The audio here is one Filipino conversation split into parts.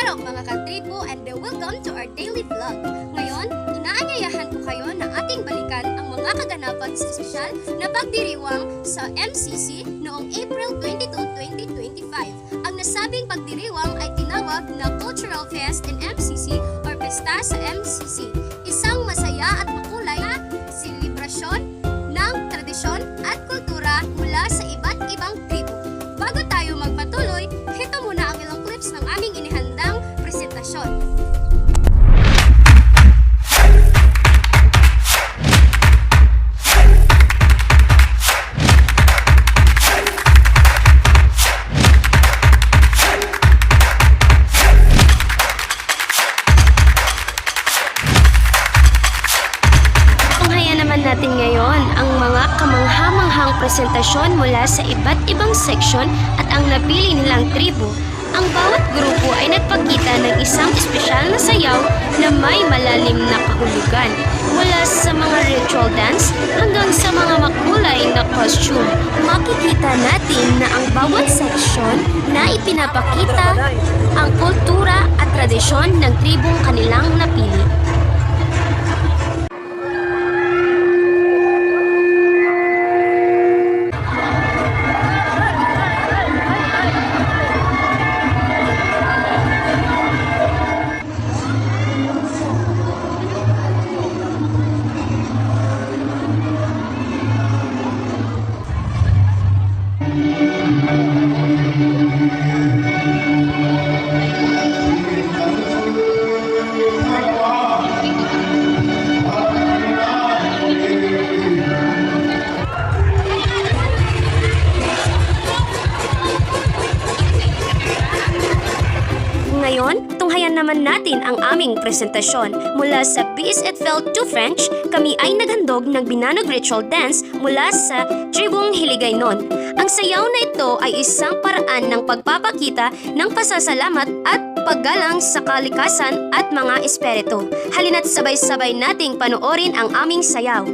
araw mga katribo and welcome to our daily vlog. Ngayon, inaanyayahan ko kayo na ating balikan ang mga kaganapan sa espesyal na pagdiriwang sa MCC noong April 22, 2025. Ang nasabing pagdiriwang ay tinawag na Cultural Fest in MCC or Pesta sa MCC. Isang masaya at makulay na selebrasyon ng tradisyon at kultura mula sa iba't ibang tribo. Bago tayo magpatuloy, ito muna ang ilang clips ng aming inihandang presentasyon. Natin ngayon ang mga kamangha-manghang presentasyon mula sa iba't ibang seksyon at ang napili nilang tribo. Ang bawat grupo ay nagpakita ng isang espesyal na sayaw na may malalim na kahulugan, mula sa mga ritual dance hanggang sa mga makulay na costume. Makikita natin na ang bawat seksyon na ipinapakita ang kultura at tradisyon ng tribong kanilang napili. Ngayon, tunghayan naman natin ang aming presentasyon. Mula sa Bis et Felt to French, kami ay naghandog ng binanog ritual dance mula sa tribong Hiligaynon. Ang sayaw na ito ay isang paraan ng pagpapakita ng pasasalamat at paggalang sa kalikasan at mga espiritu. Halina't sabay-sabay nating panoorin ang aming sayaw.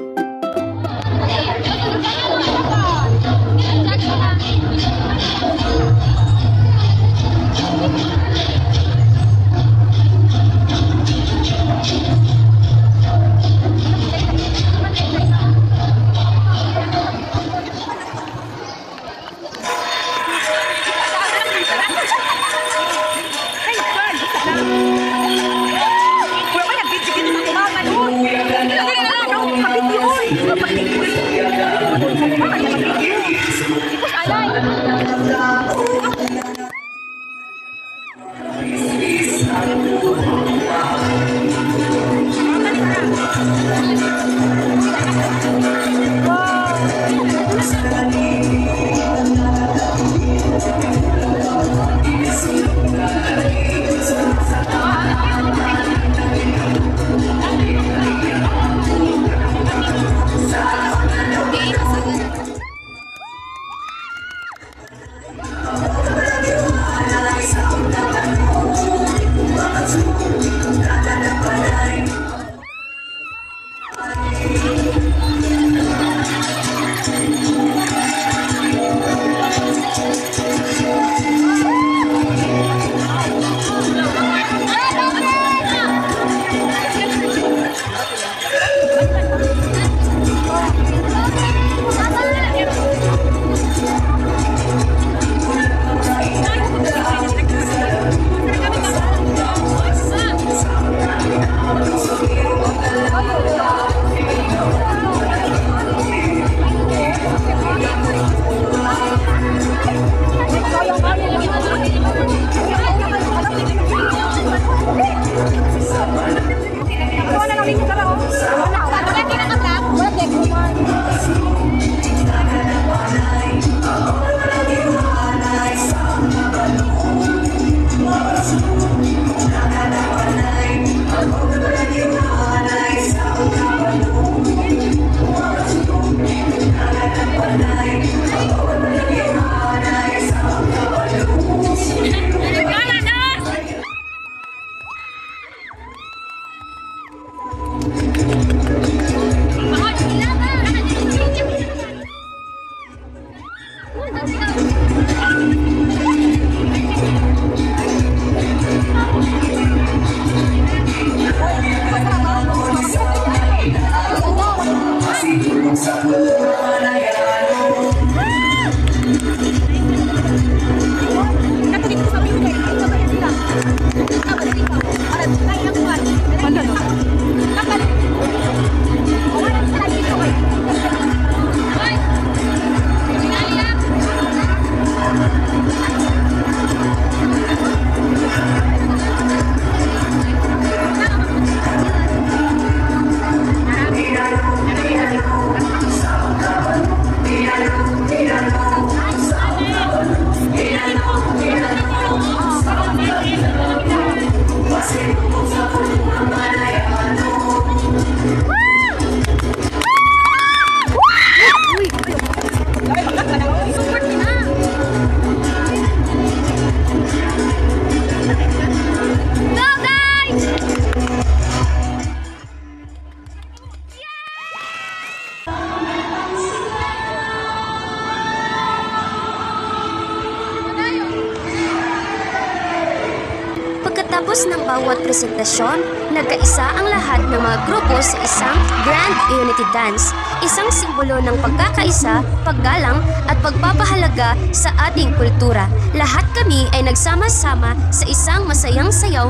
Pagkatapos ng bawat presentasyon, nagkaisa ang lahat ng mga grupo sa isang Grand Unity Dance, isang simbolo ng pagkakaisa, paggalang at pagpapahalaga sa ating kultura. Lahat kami ay nagsama-sama sa isang masayang sayaw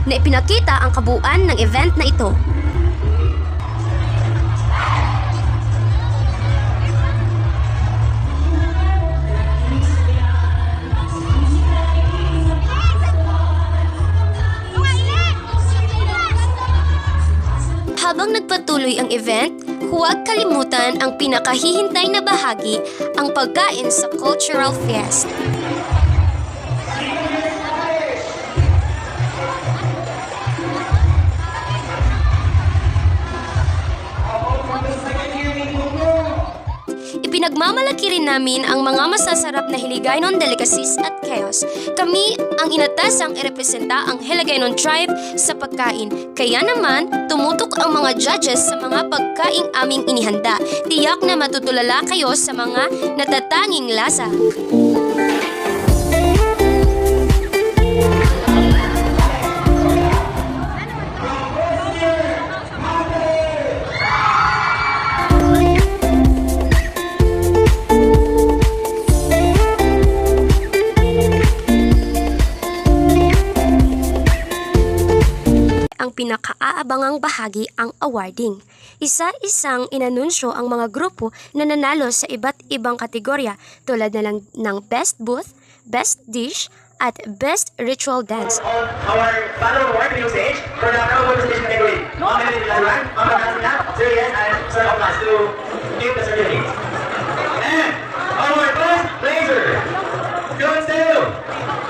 na ipinakita ang kabuuan ng event na ito. Habang nagpatuloy ang event, huwag kalimutan ang pinakahihintay na bahagi, ang pagkain sa Cultural Fest. Ipinagmamalaki rin namin ang mga masasarap na Hiligaynon delicacies at chaos. Kami ang inatasang irepresenta ang Hiligaynon tribe sa pagkain. Kaya naman, tumutok ang mga judges sa mga pagkaing aming inihanda. Tiyak na matutulala kayo sa mga natatanging lasa. Ang pinakaaabangang bahagi ang awarding. Isa-isang inanunsyo ang mga grupo na nanalo sa iba't ibang kategorya tulad na lang ng Best Booth, Best Dish, at Best Ritual Dance. Our final award being stage for the Bravo Presentation category. Ma'am, may nilalaman? Ma'am, nagkasin na? Sir, yes, and Sir of us to give the certificates. And our first blazer goes to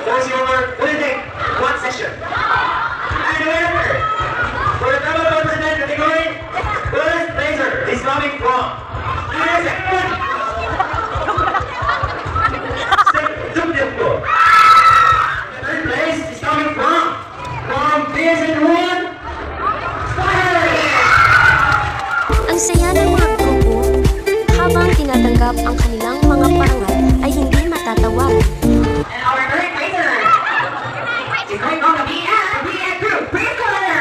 those who will take one session. And the winner for the Bravo Presentation category, first blazer is coming from third place is coming from PSN1 Ang saya ng mga grupo habang tinatanggap ang kanilang mga parangal ay hindi matatawaran. And our third blazer is going on the BN group, green color.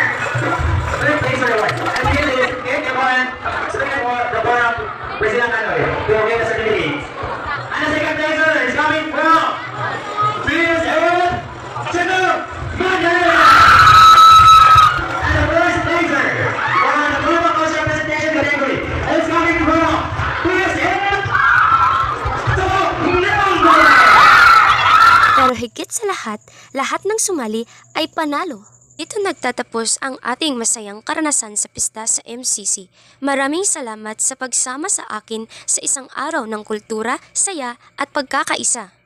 Third blazer award. And here is the one, the forum President Anoy, who will get the certificate. And the second blazer is coming from PSN Cebu Manila. And the first blazer for the Global Culture Presentation category is coming from PSN Cebu Manila. Pero higit sa lahat ng sumali ay panalo. Dito nagtatapos ang ating masayang karanasan sa pista sa MCC. Maraming salamat sa pagsama sa akin sa isang araw ng kultura, saya at pagkakaisa.